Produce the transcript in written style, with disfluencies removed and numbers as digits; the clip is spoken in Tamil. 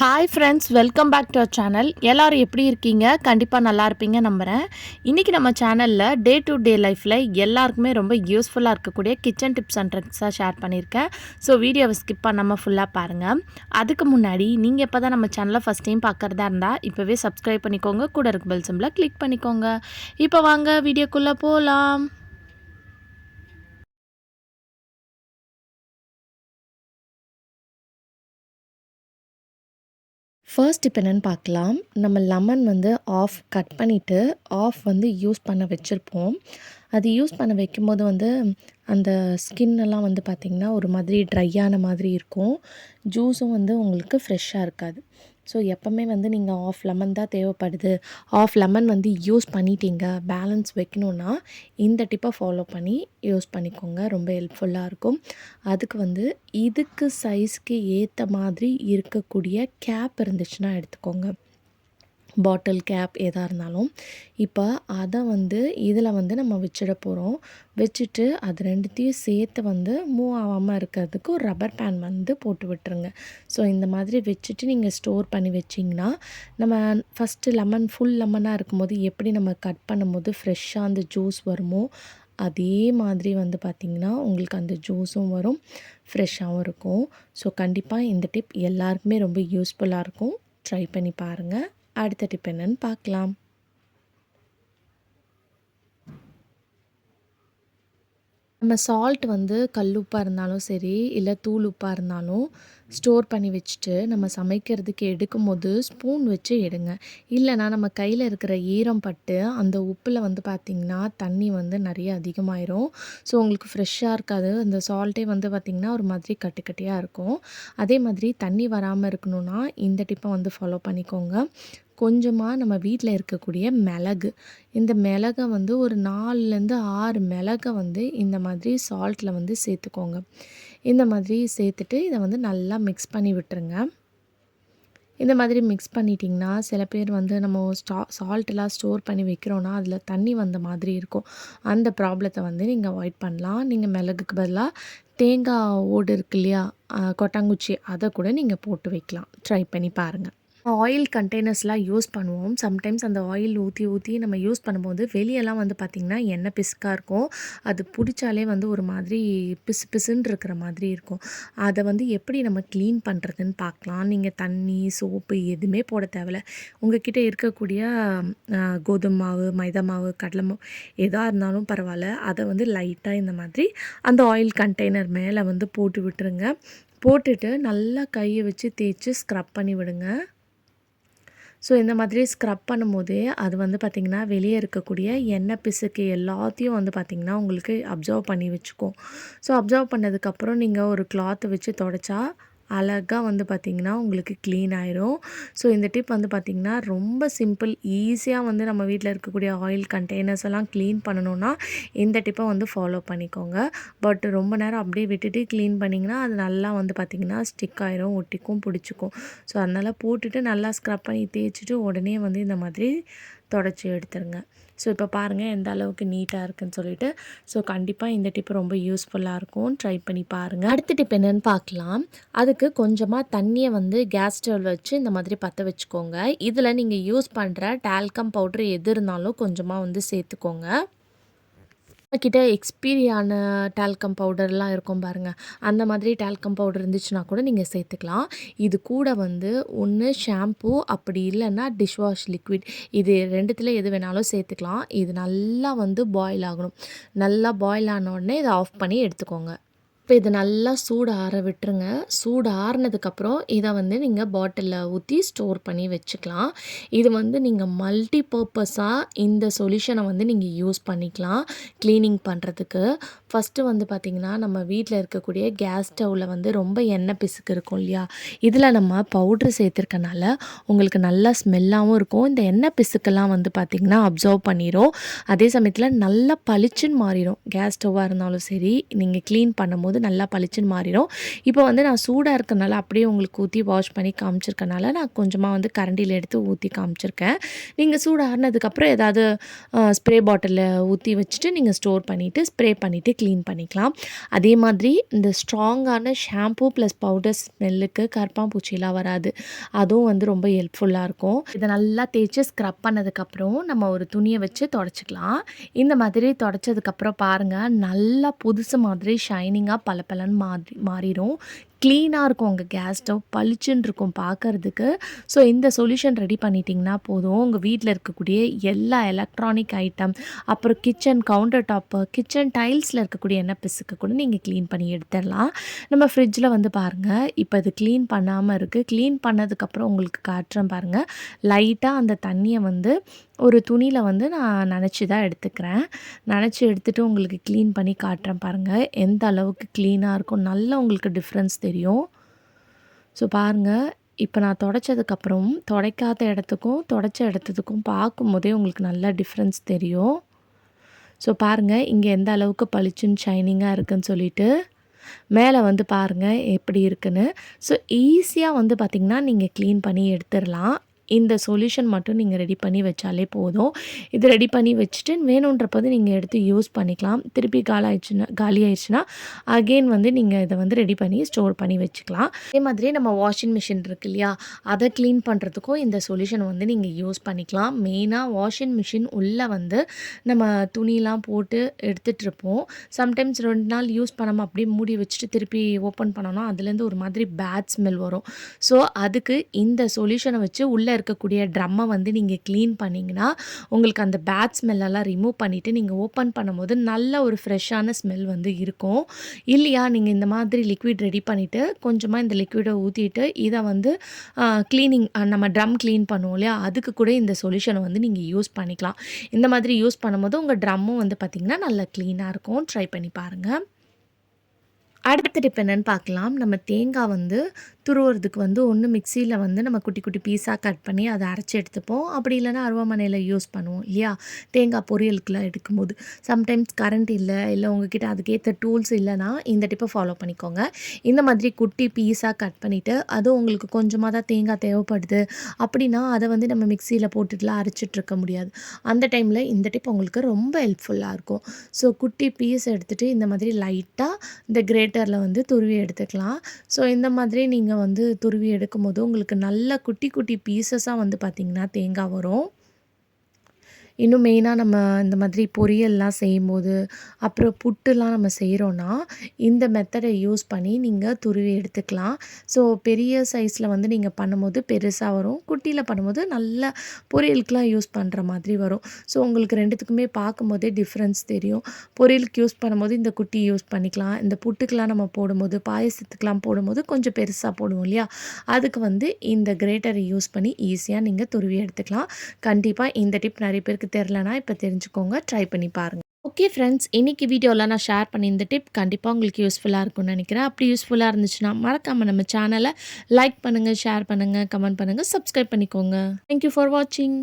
Hi friends, welcome back to our channel. எல்லோரும் எப்படி இருக்கீங்க? கண்டிப்பாக நல்லா இருப்பீங்க நம்புகிறேன். இன்றைக்கி நம்ம சேனலில் டே டு டே லைஃப்பில் எல்லாருக்குமே ரொம்ப யூஸ்ஃபுல்லாக இருக்கக்கூடிய கிச்சன் டிப்ஸ் அண்ட் ட்ரிக்ஸாக ஷேர் பண்ணியிருக்கேன். ஸோ வீடியோவை ஸ்கிப் பண்ணாமல் ஃபுல்லாக பாருங்கள். அதுக்கு முன்னாடி நீங்கள் இப்போ தான் நம்ம சேனலை ஃபஸ்ட் டைம் பார்க்குறதா இருந்தால் இப்போவே சப்ஸ்கிரைப் பண்ணிக்கோங்க. கூட இருக்க பெல் சிம்பிளை கிளிக் பண்ணிக்கோங்க. இப்போ வாங்க வீடியோக்குள்ளே போகலாம். ஃபர்ஸ்ட் இப்போ என்னென்னு பார்க்கலாம். நம்ம லெமன் வந்து கட் பண்ணிவிட்டு வந்து யூஸ் பண்ண வச்சுருப்போம். அது யூஸ் பண்ண வைக்கும்போது வந்து அந்த ஸ்கின்னெல்லாம் வந்து பார்த்திங்கன்னா ஒரு மாதிரி ட்ரையான மாதிரி இருக்கும். ஜூஸும் வந்து உங்களுக்கு ஃப்ரெஷ்ஷாக இருக்காது. ஸோ எப்போவுமே வந்து நீங்கள் லெமன் தான் தேவைப்படுது, லெமன் வந்து யூஸ் பண்ணிட்டீங்க, பேலன்ஸ் வைக்கணுன்னா இந்த டிப்பை ஃபாலோ பண்ணி யூஸ் பண்ணிக்கோங்க. ரொம்ப ஹெல்ப்ஃபுல்லாக இருக்கும். அதுக்கு வந்து இதுக்கு சைஸ்க்கு ஏற்ற மாதிரி இருக்கக்கூடிய கேப் இருந்துச்சுன்னா எடுத்துக்கோங்க. பாட்டில் கேப் எதாக இருந்தாலும். இப்போ அதை வந்து இதில் வந்து நம்ம வச்சிட போகிறோம். வச்சுட்டு அது ரெண்டுத்தையும் சேர்த்து வந்து மூவ் ஆகாமல் இருக்கிறதுக்கு ஒரு ரப்பர் பேன் வந்து போட்டு விட்டுருங்க. ஸோ இந்த மாதிரி வச்சுட்டு நீங்கள் ஸ்டோர் பண்ணி வச்சிங்கன்னா நம்ம ஃபஸ்ட்டு ஃபுல் லெமனாக இருக்கும்போது எப்படி நம்ம கட் பண்ணும்போது ஃப்ரெஷ்ஷாக அந்த ஜூஸ் வருமோ அதே மாதிரி வந்து பார்த்திங்கன்னா உங்களுக்கு அந்த ஜூஸும் வரும், ஃப்ரெஷ்ஷாகவும் இருக்கும். ஸோ கண்டிப்பாக இந்த டிப் எல்லாருக்குமே ரொம்ப யூஸ்ஃபுல்லாக இருக்கும். ட்ரை பண்ணி பாருங்கள். அடுத்த டிப் என்னன்னு பார்க்கலாம். நம்ம சால்ட் வந்து கல்லுப்பாக இருந்தாலும் சரி, இல்லை தூள் உப்பாக இருந்தாலும் ஸ்டோர் பண்ணி வச்சுட்டு நம்ம சமைக்கிறதுக்கு எடுக்கும்போது ஸ்பூன் வச்சு எடுங்க. இல்லைனா நம்ம கையில் இருக்கிற ஈரம் பட்டு அந்த உப்பில் வந்து பார்த்திங்கன்னா தண்ணி வந்து நிறைய அதிகமாயிரும். ஸோ உங்களுக்கு ஃப்ரெஷ்ஷாக இருக்காது. அந்த சால்ட்டே வந்து பார்த்திங்கன்னா ஒரு மாதிரி கட்டி கட்டியாக இருக்கும். அதே மாதிரி தண்ணி வராமல் இருக்கணும்னா இந்த டிப்பை வந்து ஃபாலோ பண்ணிக்கோங்க. கொஞ்சமாக நம்ம வீட்டில் இருக்கக்கூடிய மிளகு, இந்த மிளகை வந்து ஒரு 4லேருந்து 6 மிளகை வந்து இந்த மாதிரி சால்ட்டில் வந்து சேர்த்துக்கோங்க. இந்த மாதிரி சேர்த்துட்டு இதை வந்து நல்லா மிக்ஸ் பண்ணி விட்டுருங்க. இந்த மாதிரி மிக்ஸ் பண்ணிட்டிங்கன்னா சில பேர் வந்து நம்ம சால்ட்டெல்லாம் ஸ்டோர் பண்ணி வைக்கிறோன்னா அதில் தண்ணி வந்த மாதிரி இருக்கும். அந்த ப்ராப்ளத்தை வந்து நீங்கள் அவாய்ட் பண்ணலாம். நீங்கள் மிளகுக்கு பதிலாக தேங்காய் ஓடு இருக்கு இல்லையா, கொட்டாங்குச்சி, அதை கூட நீங்கள் போட்டு வைக்கலாம். ட்ரை பண்ணி பாருங்கள். ஆயில் கண்டெய்னர்ஸ்லாம் யூஸ் பண்ணுவோம். சம்டைம்ஸ் அந்த ஆயில் ஊற்றி நம்ம யூஸ் பண்ணும்போது வெளியெல்லாம் வந்து பார்த்திங்கன்னா எண்ணெய் பிசுக்காக இருக்கும். அது பிடிச்சாலே வந்து ஒரு மாதிரி பிசுன்னு இருக்கிற மாதிரி இருக்கும். அதை வந்து எப்படி நம்ம க்ளீன் பண்ணுறதுன்னு பார்க்கலாம். நீங்கள் தண்ணி, சோப்பு எதுவுமே போட தேவையில்ல. உங்கள்கிட்ட இருக்கக்கூடிய கோதுமை மாவு, மைதா மாவு, கடலை மாவு எதாக இருந்தாலும் பரவாயில்ல. அதை வந்து லைட்டாக இந்த மாதிரி அந்த ஆயில் கண்டெய்னர் மேலே வந்து போட்டு விட்டுருங்க. போட்டுட்டு நல்லா கையை வச்சு தேய்ச்சி ஸ்க்ரப் பண்ணி விடுங்க. ஸோ இந்த மாதிரி ஸ்க்ரப் பண்ணும்போதே அது வந்து பார்த்திங்கன்னா வெளியே இருக்கக்கூடிய எண்ணெய் பிசுக்கு எல்லாத்தையும் வந்து பார்த்திங்கன்னா உங்களுக்கு அப்சர்வ் பண்ணி வச்சுக்கும். ஸோ அப்சர்வ் பண்ணதுக்கப்புறம் நீங்கள் ஒரு கிளாத்தை வச்சு தொடச்சா அழகாக வந்து பார்த்திங்கன்னா உங்களுக்கு க்ளீன் ஆயிரும். ஸோ இந்த டிப் வந்து பார்த்திங்கன்னா ரொம்ப சிம்பிள். ஈஸியாக வந்து நம்ம வீட்டில் இருக்கக்கூடிய ஆயில் கண்டெய்னர்ஸ் எல்லாம் க்ளீன் பண்ணணுன்னா இந்த டிப்பை வந்து ஃபாலோ பண்ணிக்கோங்க. பட் ரொம்ப நேரம் அப்படியே விட்டுட்டு க்ளீன் பண்ணிங்கன்னா அது நல்லா வந்து பார்த்திங்கன்னா ஸ்டிக் ஆயிரும், ஒட்டிக்கும், பிடிச்சிக்கும். ஸோ அதனால் போட்டுட்டு நல்லா ஸ்க்ரப் பண்ணி தேய்ச்சிட்டு உடனே வந்து இந்த மாதிரி தொடச்சி எடுத்துருங்க. ஸோ இப்போ பாருங்கள் எந்த அளவுக்கு நீட்டாக இருக்குதுன்னு சொல்லிட்டு. ஸோ கண்டிப்பாக இந்த டிப்பு ரொம்ப யூஸ்ஃபுல்லாக இருக்கும். ட்ரை பண்ணி பாருங்கள். அடுத்த டிப் என்னென்னு பார்க்கலாம். அதுக்கு கொஞ்சமாக தண்ணியை வந்து கேஸ் ஸ்டவ் வச்சு இந்த மாதிரி பற்ற வச்சுக்கோங்க. இதில் நீங்கள் யூஸ் பண்ணுற டால்கம் பவுட்ரு எது இருந்தாலும் கொஞ்சமாக வந்து சேர்த்துக்கோங்க. நம்மக்கிட்ட எக்ஸ்பீரியான டால்கம் பவுடர்லாம் இருக்கும் பாருங்கள், அந்த மாதிரி டால்கம் பவுடர் இருந்துச்சுன்னா கூட நீங்கள் சேர்த்துக்கலாம். இது கூட வந்து ஒன்று ஷாம்பூ, அப்படி இல்லைன்னா டிஷ்வாஷ் லிக்விட், இது ரெண்டுத்தில் எது வேணாலும் சேர்த்துக்கலாம். இது நல்லா வந்து பாயில் ஆகணும். நல்லா பாயில் ஆன உடனே இதை ஆஃப் பண்ணி எடுத்துக்கோங்க. இப்போ இதை நல்லா சூடு ஆற விட்டுருங்க. சூடு ஆறுனதுக்கப்புறம் இதை வந்து நீங்கள் பாட்டிலில் ஊற்றி ஸ்டோர் பண்ணி வச்சுக்கலாம். இது வந்து நீங்கள் மல்டி பர்பஸாக இந்த சொல்யூஷனை வந்து நீங்கள் யூஸ் பண்ணிக்கலாம் க்ளீனிங் பண்ணுறதுக்கு. ஃபஸ்ட்டு வந்து பார்த்திங்கன்னா நம்ம வீட்டில் இருக்கக்கூடிய கேஸ் ஸ்டவ்வில் வந்து ரொம்ப எண்ணெய் பிசுக்கு இருக்கும் இல்லையா, இதில் நம்ம பவுட்ரு சேர்த்துருக்கனால உங்களுக்கு நல்லா ஸ்மெல்லாகவும் இருக்கும். இந்த எண்ணெய் பிசுக்கெல்லாம் வந்து பார்த்திங்கன்னா அப்சர்வ் பண்ணிடும். அதே சமயத்தில் நல்லா பளிச்சுன்னு மாறிடும். கேஸ் ஸ்டவ்வாக இருந்தாலும் சரி, நீங்கள் க்ளீன் பண்ணும்போது நல்லா பளிச்சுன்னு மாறிடும். இப்போ வந்து நான் சூடாக இருக்கனால அப்படியே உங்களுக்கு ஊற்றி வாஷ் பண்ணி காமிச்சிருக்கனால நான் கொஞ்சமாக வந்து கரண்டியில் எடுத்து ஊற்றி காமிச்சிருக்கேன். நீங்கள் சூடு ஆறுனதுக்கப்புறம் ஏதாவது ஸ்ப்ரே பாட்டிலில் ஊற்றி வச்சுட்டு நீங்கள் ஸ்டோர் பண்ணிவிட்டு ஸ்ப்ரே பண்ணிவிட்டு க்ளீன் பண்ணிக்கலாம். அதே மாதிரி இந்த ஸ்ட்ராங்கான ஷாம்பூ ப்ளஸ் பவுடர் ஸ்மெல்லுக்கு கரப்பான்பூச்சிலாம் வராது. அதுவும் வந்து ரொம்ப ஹெல்ப்ஃபுல்லாக இருக்கும். இதை நல்லா தேய்ச்சி ஸ்க்ரப் பண்ணதுக்கப்புறம் நம்ம ஒரு துணியை வச்சு தொடச்சிக்கலாம். இந்த மாதிரி தொடச்சதுக்கப்புறம் பாருங்கள், நல்லா புதுசு மாதிரி ஷைனிங்காக பளபளன்னு மாறிடும். க்ளீனாக இருக்கும் உங்கள் கேஸ் ஸ்டவ், பளிச்சுன்னு இருக்கும் பார்க்கறதுக்கு. ஸோ இந்த சொல்யூஷன் ரெடி பண்ணிட்டீங்கன்னா போதும், உங்கள் வீட்டில் இருக்கக்கூடிய எல்லா எலக்ட்ரானிக் ஐட்டம், அப்புறம் கிச்சன் கவுண்டர் டாப்பு, கிச்சன் டைல்ஸில் இருக்கக்கூடிய எண்ணெய் பிசுக்கு கூட நீங்கள் க்ளீன் பண்ணி எடுத்துடலாம். நம்ம ஃப்ரிட்ஜில் வந்து பாருங்கள், இப்போ இது க்ளீன் பண்ணாமல் இருக்குது. க்ளீன் பண்ணதுக்கப்புறம் உங்களுக்கு காட்டுறேன் பாருங்கள். லைட்டாக அந்த தண்ணியை வந்து ஒரு துணியில் வந்து நான் நனைச்சி தான் எடுத்துக்கிறேன். நனைச்சி எடுத்துகிட்டு உங்களுக்கு க்ளீன் பண்ணி காட்டுறேன் பாருங்கள், எந்த அளவுக்கு க்ளீனாக இருக்கும். நல்லா உங்களுக்கு டிஃப்ரென்ஸ் தெரியும். ஸோ பாருங்கள், இப்போ நான் தொடச்சதுக்கப்புறம் துடைக்காத இடத்துக்கும் தொடச்ச இடத்துக்கும் பார்க்கும்போதே உங்களுக்கு நல்லா டிஃப்ரென்ஸ் தெரியும். ஸோ பாருங்கள், இங்கே எந்த அளவுக்கு பளிச்சுன்னு ஷைனிங்காக இருக்குதுன்னு சொல்லிட்டு. மேலே வந்து பாருங்கள் எப்படி இருக்குன்னு. ஸோ ஈஸியாக வந்து பார்த்திங்கன்னா நீங்கள் க்ளீன் பண்ணி எடுத்துடலாம். இந்த சொல்யூஷன் மட்டும் நீங்கள் ரெடி பண்ணி வச்சாலே போதும். இது ரெடி பண்ணி வச்சுட்டு வேணுன்றப்போது நீங்கள் எடுத்து யூஸ் பண்ணிக்கலாம். திருப்பி காலி ஆயிடுச்சுன்னா அகெயின் வந்து நீங்கள் இதை வந்து ரெடி பண்ணி ஸ்டோர் பண்ணி வச்சுக்கலாம். அதே மாதிரி நம்ம வாஷிங் மிஷின் இருக்கு இல்லையா, அதை க்ளீன் பண்ணுறதுக்கும் இந்த சொல்யூஷன் வந்து நீங்கள் யூஸ் பண்ணிக்கலாம். மெயினாக வாஷிங் மிஷின் உள்ளே வந்து நம்ம துணியெலாம் போட்டு எடுத்துகிட்ருப்போம். சம்டைம்ஸ் 2 நாள் யூஸ் பண்ணாமல் அப்படியே மூடி வச்சுட்டு திருப்பி ஓப்பன் பண்ணோன்னா அதுலேருந்து ஒரு மாதிரி பேட் ஸ்மெல் வரும். ஸோ அதுக்கு இந்த சொல்யூஷனை வச்சு உள்ளே இருக்கக்கூடிய ட்ரம்மை வந்து நீங்கள் க்ளீன் பண்ணிங்கன்னா உங்களுக்கு அந்த பேட் ஸ்மெல்லெல்லாம் ரிமூவ் பண்ணிவிட்டு நீங்கள் ஓப்பன் பண்ணும்போது நல்ல ஒரு ஃப்ரெஷ்ஷான ஸ்மெல் வந்து இருக்கும். இல்லையா, நீங்கள் இந்த மாதிரி லிக்விட் ரெடி பண்ணிவிட்டு கொஞ்சமாக இந்த லிக்விடை ஊற்றிட்டு இதை வந்து க்ளீனிங் நம்ம ட்ரம் க்ளீன் பண்ணுவோம் இல்லையா, அதுக்கு கூட இந்த சொல்யூஷனை வந்து நீங்கள் யூஸ் பண்ணிக்கலாம். இந்த மாதிரி யூஸ் பண்ணும்போது உங்கள் ட்ரம்மும் வந்து பார்த்திங்கன்னா நல்லா க்ளீனாக இருக்கும். ட்ரை பண்ணி பாருங்கள். அடுத்த டிப் என்னென்னு பார்க்கலாம். நம்ம தேங்காய் வந்து துருவுறதுக்கு வந்து ஒன்று மிக்சியில் வந்து நம்ம குட்டி குட்டி பீஸாக கட் பண்ணி அதை அரைச்சி எடுத்துப்போம். அப்படி இல்லைனா அருவாமனையில் யூஸ் பண்ணுவோம் இல்லையா, தேங்காய் பொரியலுக்குலாம் எடுக்கும்போது. சம்டைம்ஸ் கரண்ட் இல்லை உங்ககிட்ட அதுக்கேற்ற டூல்ஸ் இல்லைனா இந்த டிப்பை ஃபாலோ பண்ணிக்கோங்க. இந்த மாதிரி குட்டி பீஸாக கட் பண்ணிவிட்டு அதுவும் உங்களுக்கு கொஞ்சமாக தான் தேங்காய் தேவைப்படுது அப்படின்னா அதை வந்து நம்ம மிக்சியில் போட்டுட்டுலாம் அரைச்சிட்ருக்க முடியாது. அந்த டைமில் இந்த டிப் உங்களுக்கு ரொம்ப ஹெல்ப்ஃபுல்லாக இருக்கும். ஸோ குட்டி பீஸ் எடுத்துகிட்டு இந்த மாதிரி லைட்டாக இந்த கிரேட்டரில் வந்து துருவி எடுத்துக்கலாம். ஸோ இந்த மாதிரி நீங்கள் வந்து துருவி எடுக்கும்போது உங்களுக்கு நல்ல குட்டி குட்டி பீசஸாக வந்து பார்த்திங்கன்னா தேங்காய் வரும். இன்னும் மெயினாக நம்ம இந்த மாதிரி பொரியல்லாம் செய்யும்போது அப்புறம் புட்டுலாம் நம்ம செய்கிறோன்னா இந்த மெத்தடை யூஸ் பண்ணி நீங்கள் துருவி எடுத்துக்கலாம். ஸோ பெரிய சைஸில் வந்து நீங்கள் பண்ணும்போது பெருசாக வரும், குட்டியில் பண்ணும்போது நல்லா பொரியலுக்குலாம் யூஸ் பண்ணுற மாதிரி வரும். ஸோ உங்களுக்கு ரெண்டுத்துக்குமே பார்க்கும்போதே டிஃப்ரென்ஸ் தெரியும். பொரியலுக்கு யூஸ் பண்ணும்போது இந்த குட்டி யூஸ் பண்ணிக்கலாம். இந்த புட்டுக்கெலாம் நம்ம போடும்போது பாயசத்துக்கெலாம் போடும்போது கொஞ்சம் பெருசாக போடுவோம் இல்லையா, அதுக்கு வந்து இந்த கிரேட்டரை யூஸ் பண்ணி ஈஸியாக நீங்கள் துருவி எடுத்துக்கலாம். கண்டிப்பாக இந்த டிப் நிறைய பேருக்கு தெரிலனா இப்போ தெரிஞ்சுக்கோங்க, ட்ரை பண்ணி பாருங்கள். ஓகே ஃப்ரெண்ட்ஸ், இன்றைக்கி வீடியோவில் நான் ஷேர் பண்ணி இந்த டிப் கண்டிப்பாக உங்களுக்கு யூஸ்ஃபுல்லாக இருக்கும்னு நினைக்கிறேன். அப்படி யூஸ்ஃபுல்லாக இருந்துச்சுன்னா மறக்காமல் நம்ம சேனலை லைக் பண்ணுங்கள், ஷேர் பண்ணுங்கள், கமெண்ட் பண்ணுங்கள், சப்ஸ்கிரைப் பண்ணிக்கோங்க. தேங்க்யூ ஃபார் வாட்சிங்.